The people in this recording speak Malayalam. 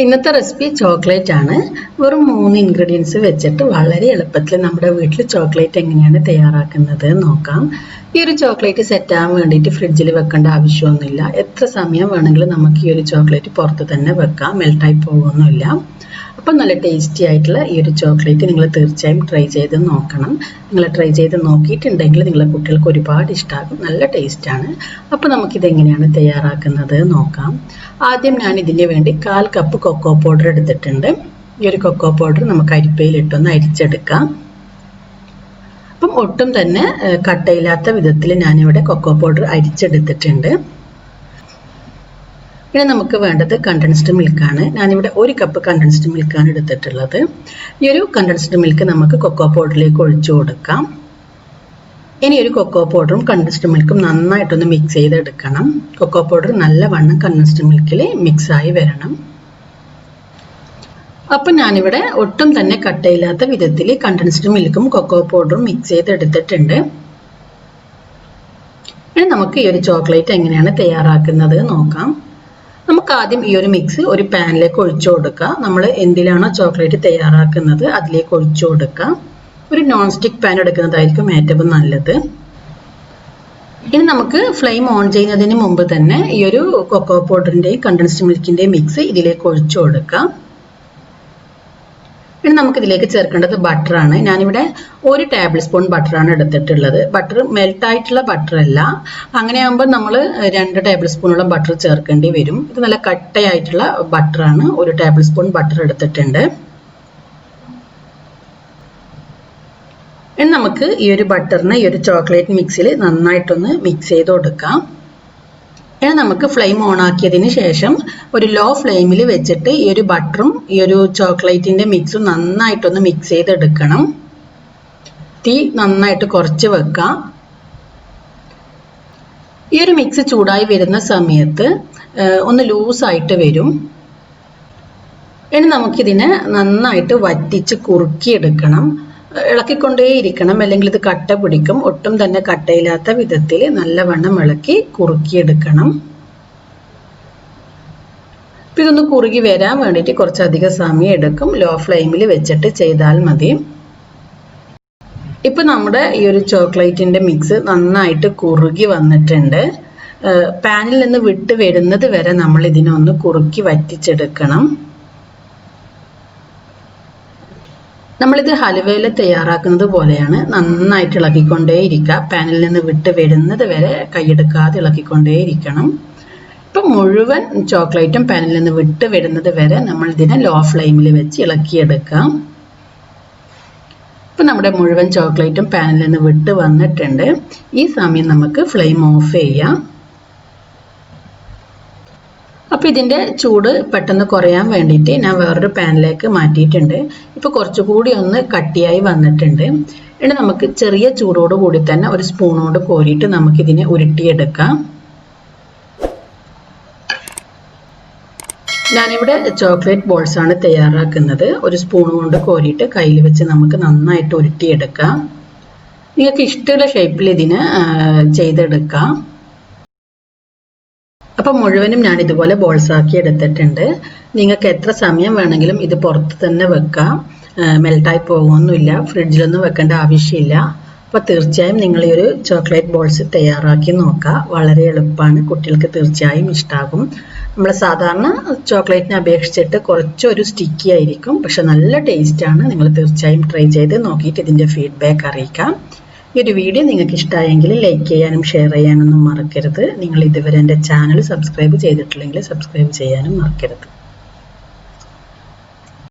ഇന്നത്തെ റെസിപ്പി ചോക്ലേറ്റ് ആണ്. വെറും 3 ഇൻഗ്രീഡിയൻസ് വെച്ചിട്ട് വളരെ എളുപ്പത്തിൽ നമ്മുടെ വീട്ടിൽ ചോക്ലേറ്റ് എങ്ങനെയാണ് തയ്യാറാക്കുന്നത് നോക്കാം. ഈ ഒരു ചോക്ലേറ്റ് സെറ്റ് ആവാൻ വേണ്ടിയിട്ട് ഫ്രിഡ്ജിൽ വെക്കേണ്ട ആവശ്യമൊന്നുമില്ല. എത്ര സമയം വേണമെങ്കിലും നമുക്ക് ഈ ഒരു ചോക്ലേറ്റ് പുറത്ത് തന്നെ വെക്കാം, മെൽട്ടായി പോകുന്നില്ല. അപ്പം നല്ല ടേസ്റ്റി ആയിട്ടുള്ള ഈ ഒരു ചോക്ലേറ്റ് നിങ്ങൾ തീർച്ചയായും ട്രൈ ചെയ്ത് നോക്കണം. നിങ്ങൾ ട്രൈ ചെയ്ത് നോക്കിയിട്ടുണ്ടെങ്കിൽ നിങ്ങളുടെ കുട്ടികൾക്ക് ഒരുപാട് ഇഷ്ടമാകും, നല്ല ടേസ്റ്റാണ്. അപ്പോൾ നമുക്കിത് എങ്ങനെയാണ് തയ്യാറാക്കുന്നത് നോക്കാം. ആദ്യം ഞാൻ ഇതിന് വേണ്ടി 1/4 കപ്പ് കൊക്കോ പൗഡർ എടുത്തിട്ടുണ്ട്. ഈ ഒരു കൊക്കോ പൗഡർ നമുക്ക് അരിപ്പയിലിട്ടൊന്ന് അരിച്ചെടുക്കാം. അപ്പം ഒട്ടും തന്നെ കട്ടയില്ലാത്ത വിധത്തിൽ ഞാനിവിടെ കൊക്കോ പൗഡർ അരിച്ചെടുത്തിട്ടുണ്ട്. ഇനി നമുക്ക് വേണ്ടത് കണ്ടൻസ്ഡ് മിൽക്കാണ്. ഞാനിവിടെ 1 കപ്പ് കണ്ടൻസ്ഡ് മിൽക്കാണ് എടുത്തിട്ടുള്ളത്. ഈ ഒരു കണ്ടൻസ്ഡ് മിൽക്ക് നമുക്ക് കൊക്കോ പൗഡറിലേക്ക് ഒഴിച്ചു കൊടുക്കാം. ഇനി ഒരു കൊക്കോ പൗഡറും കണ്ടൻസ്ഡ് മിൽക്കും നന്നായിട്ടൊന്ന് മിക്സ് ചെയ്തെടുക്കണം. കൊക്കോ പൗഡർ നല്ലവണ്ണം കണ്ടൻസ്ഡ് മിൽക്കിൽ മിക്സായി വരണം. അപ്പം ഞാനിവിടെ ഒട്ടും തന്നെ കട്ടയില്ലാത്ത വിധത്തിൽ കണ്ടൻസ്ഡ് മിൽക്കും കൊക്കോ പൗഡറും മിക്സ് ചെയ്തെടുത്തിട്ടുണ്ട്. ഇനി നമുക്ക് ഈ ഒരു ചോക്ലേറ്റ് എങ്ങനെയാണ് തയ്യാറാക്കുന്നത് നോക്കാം. നമുക്ക് ആദ്യം ഈ ഒരു മിക്സ് ഒരു പാനിലേക്ക് ഒഴിച്ചു കൊടുക്കാം. നമ്മൾ എന്തിലാണോ ചോക്ലേറ്റ് തയ്യാറാക്കുന്നത് അതിലേക്ക് ഒഴിച്ചു കൊടുക്കാം. ഒരു നോൺ സ്റ്റിക്ക് പാൻ എടുക്കുന്നതായിരിക്കും ഏറ്റവും നല്ലത്. ഇനി നമുക്ക് ഫ്ലെയിം ഓൺ ചെയ്യുന്നതിന് മുമ്പ് തന്നെ ഈ ഒരു കൊക്കോ പൗഡറിൻ്റെയും കണ്ടൻസ്ഡ് മിൽക്കിൻ്റെയും മിക്സ് ഇതിലേക്ക് ഒഴിച്ചു കൊടുക്കാം. ഇനി നമുക്ക് ഇതിലേക്ക് ചേർക്കേണ്ടത് ബട്ടറാണ്. ഞാനിവിടെ 1 ടേബിൾ സ്പൂൺ ബട്ടറാണ് എടുത്തിട്ടുള്ളത്. ബട്ടർ മെൽട്ടായിട്ടുള്ള ബട്ടർ അല്ല. അങ്ങനെയാകുമ്പോൾ നമ്മൾ 2 ടേബിൾ സ്പൂണോളം ബട്ടർ ചേർക്കേണ്ടി വരും. ഇത് നല്ല കട്ടയായിട്ടുള്ള ബട്ടറാണ്. 1 ടേബിൾ സ്പൂൺ ബട്ടർ എടുത്തിട്ടുണ്ട്. ഇനി നമുക്ക് ഈ ഒരു ബട്ടറിനെ ഈ ഒരു ചോക്ലേറ്റ് മിക്സിൽ നന്നായിട്ടൊന്ന് മിക്സ് ചെയ്ത് കൊടുക്കാം. ഇനി നമുക്ക് ഫ്ലെയിം ഓൺ ആക്കിയതിന് ശേഷം ഒരു ലോ ഫ്ലെയിമിൽ വെച്ചിട്ട് ഈ ഒരു ബട്ടറും ഈ ഒരു ചോക്ലേറ്റിൻ്റെ മിക്സും നന്നായിട്ടൊന്ന് മിക്സ് ചെയ്തെടുക്കണം. തീ നന്നായിട്ട് കുറച്ച് വെക്കാം. ഈ ഒരു മിക്സ് ചൂടായി വരുന്ന സമയത്ത് ഒന്ന് ലൂസായിട്ട് വരും. ഇനി നമുക്കിതിനെ നന്നായിട്ട് വറ്റിച്ച് കുറുക്കിയെടുക്കണം. ഇളക്കിക്കൊണ്ടേയിരിക്കണം, അല്ലെങ്കിൽ ഇത് കട്ട പിടിക്കും. ഒട്ടും തന്നെ കട്ടയില്ലാത്ത വിധത്തിൽ നല്ലവണ്ണം ഇളക്കി കുറുക്കിയെടുക്കണം. അപ്പം ഇതൊന്ന് കുറുകി വരാൻ വേണ്ടിയിട്ട് കുറച്ചധികം സമയം എടുക്കും. ലോ ഫ്ലെയിമിൽ വെച്ചിട്ട് ചെയ്താൽ മതി. ഇപ്പം നമ്മുടെ ഈ ഒരു ചോക്ലേറ്റിൻ്റെ മിക്സ് നന്നായിട്ട് കുറുകി വന്നിട്ടുണ്ട്. പാനിൽ നിന്ന് വിട്ട് വരുന്നത് വരെ നമ്മൾ ഇതിനൊന്ന് കുറുക്കി വറ്റിച്ചെടുക്കണം. നമ്മളിത് ഹലുവയിൽ തയ്യാറാക്കുന്നത് പോലെയാണ്. നന്നായിട്ട് ഇളക്കിക്കൊണ്ടേയിരിക്കുക. പാനിൽ നിന്ന് വിട്ട് വരുന്നത് വരെ കൈയെടുക്കാതെ ഇളക്കിക്കൊണ്ടേയിരിക്കണം. ഇപ്പം മുഴുവൻ ചോക്ലേറ്റും പാനിൽ നിന്ന് വിട്ട് വരുന്നത് വരെ നമ്മൾ ഇതിനെ ലോ ഫ്ലെയിമിൽ വെച്ച് ഇളക്കിയെടുക്കാം. ഇപ്പം നമ്മുടെ മുഴുവൻ ചോക്ലേറ്റും പാനിൽ നിന്ന് വിട്ട് വന്നിട്ടുണ്ട്. ഈ സമയം നമുക്ക് ഫ്ലെയിം ഓഫ് ചെയ്യാം. അപ്പോൾ ഇതിൻ്റെ ചൂട് പെട്ടെന്ന് കുറയാൻ വേണ്ടിയിട്ട് ഞാൻ വേറൊരു പാനിലേക്ക് മാറ്റിയിട്ടുണ്ട്. ഇപ്പോൾ കുറച്ചുകൂടി ഒന്ന് കട്ടിയായി വന്നിട്ടുണ്ട്. ഇനി നമുക്ക് ചെറിയ ചൂടോട് കൂടി തന്നെ ഒരു സ്പൂണോട് കോരിയിട്ട് നമുക്കിതിനെ ഉരുട്ടിയെടുക്കാം. ഞാനിവിടെ ചോക്ലേറ്റ് ബോൾസ് ആണ് തയ്യാറാക്കുന്നത്. ഒരു സ്പൂൺ കൊണ്ട് കോരിയിട്ട് കയ്യിൽ വെച്ച് നമുക്ക് നന്നായിട്ട് ഉരുട്ടിയെടുക്കാം. നിങ്ങൾക്ക് ഇഷ്ടമുള്ള ഷേപ്പിൽ ഇതിന് ചെയ്തെടുക്കാം. അപ്പം മുഴുവനും ഞാൻ ഇതുപോലെ ബോൾസ് ആക്കി എടുത്തിട്ടുണ്ട്. നിങ്ങൾക്ക് എത്ര സമയം വേണമെങ്കിലും ഇത് പുറത്ത് തന്നെ വെക്കാം, മെൽട്ടായി പോകുമൊന്നുമില്ല. ഫ്രിഡ്ജിലൊന്നും വെക്കേണ്ട ആവശ്യമില്ല. അപ്പോൾ തീർച്ചയായും നിങ്ങൾ ഈ ഒരു ചോക്ലേറ്റ് ബോൾസ് തയ്യാറാക്കി നോക്കുക. വളരെ എളുപ്പമാണ്, കുട്ടികൾക്ക് തീർച്ചയായും ഇഷ്ടമാകും. നമ്മൾ സാധാരണ ചോക്ലേറ്റിനെ അപേക്ഷിച്ചിട്ട് കുറച്ചൊരു സ്റ്റിക്കി ആയിരിക്കും, പക്ഷെ നല്ല ടേസ്റ്റാണ്. നിങ്ങൾ തീർച്ചയായും ട്രൈ ചെയ്ത് നോക്കിയിട്ട് ഇതിൻ്റെ ഫീഡ്ബാക്ക് അറിയിക്കാം. ഈ ഒരു വീഡിയോ നിങ്ങൾക്ക് ഇഷ്ടമായെങ്കിൽ ലൈക്ക് ചെയ്യാനും ഷെയർ ചെയ്യാനൊന്നും മറക്കരുത്. നിങ്ങൾ ഇതുവരെ എൻ്റെ ചാനൽ സബ്സ്ക്രൈബ് ചെയ്തിട്ടില്ലെങ്കിൽ സബ്സ്ക്രൈബ് ചെയ്യാനും മറക്കരുത്.